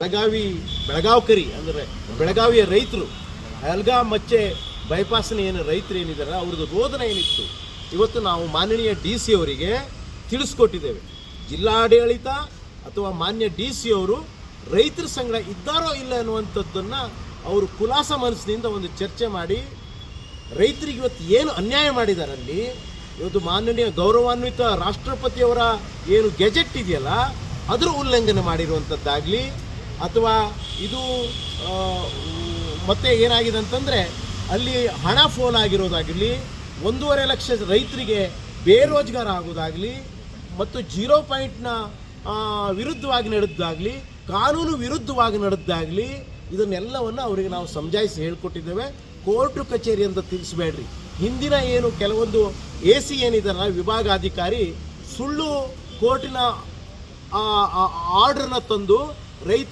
ಬೆಳಗಾವಿ ಅಂದರೆ ಬೆಳಗಾವಿಯ ರೈತರು ಹಲ್ಗಾ ಮಚ್ಚೆ ಬೈಪಾಸ್ನ ಏನು ರೈತರು ಏನಿದ್ದಾರೆ ಅವ್ರದ್ದು ರೋದನೆ ಏನಿತ್ತು ಇವತ್ತು ನಾವು ಮಾನನೀಯ DC ಅವರಿಗೆ ತಿಳಿಸ್ಕೊಟ್ಟಿದ್ದೇವೆ. ಜಿಲ್ಲಾಡಳಿತ ಅಥವಾ ಮಾನ್ಯ DC ಅವರು ರೈತರ ಸಂಘ ಇದ್ದಾರೋ ಇಲ್ಲ ಅನ್ನುವಂಥದ್ದನ್ನು ಅವರು ಕುಲಾಸ ಮನಸ್ಸಿನಿಂದ ಒಂದು ಚರ್ಚೆ ಮಾಡಿ ರೈತರಿಗೆ ಇವತ್ತು ಏನು ಅನ್ಯಾಯ ಮಾಡಿದಾರಲ್ಲಿ ಇವತ್ತು ಮಾನನೀಯ ಗೌರವಾನ್ವಿತ ರಾಷ್ಟ್ರಪತಿಯವರ ಏನು ಗೆಜೆಟ್ ಇದೆಯಲ್ಲ ಅದರ ಉಲ್ಲಂಘನೆ ಮಾಡಿರುವಂಥದ್ದಾಗಲಿ ಅಥವಾ ಇದು ಮತ್ತೆ ಏನಾಗಿದೆ ಅಂತಂದರೆ ಅಲ್ಲಿ ಹಣ ಫೋನ್ ಆಗಿರೋದಾಗಲಿ 1.5 ಲಕ್ಷ ರೈತರಿಗೆ ಬೇರೋಜ್ಗಾರ ಆಗೋದಾಗಲಿ ಮತ್ತು 0 ಪಾಯಿಂಟ್ನ ವಿರುದ್ಧವಾಗಿ ನಡೆದಾಗಲಿ ಕಾನೂನು ವಿರುದ್ಧವಾಗಿ ನಡೆದಾಗಲಿ ಇದನ್ನೆಲ್ಲವನ್ನು ಅವರಿಗೆ ನಾವು ಸಮಜಾಯಿಸಿ ಹೇಳ್ಕೊಟ್ಟಿದ್ದೇವೆ. ಕೋರ್ಟು ಕಚೇರಿ ಅಂತ ತಿಳಿಸಬೇಡ್ರಿ. ಹಿಂದಿನ ಏನು ಕೆಲವೊಂದು AC ಏನಿದಾರಲ್ಲ ವಿಭಾಗಾಧಿಕಾರಿ ಸುಳ್ಳು ಕೋರ್ಟಿನ ಆರ್ಡ್ರನ್ನ ತಂದು ರೈತ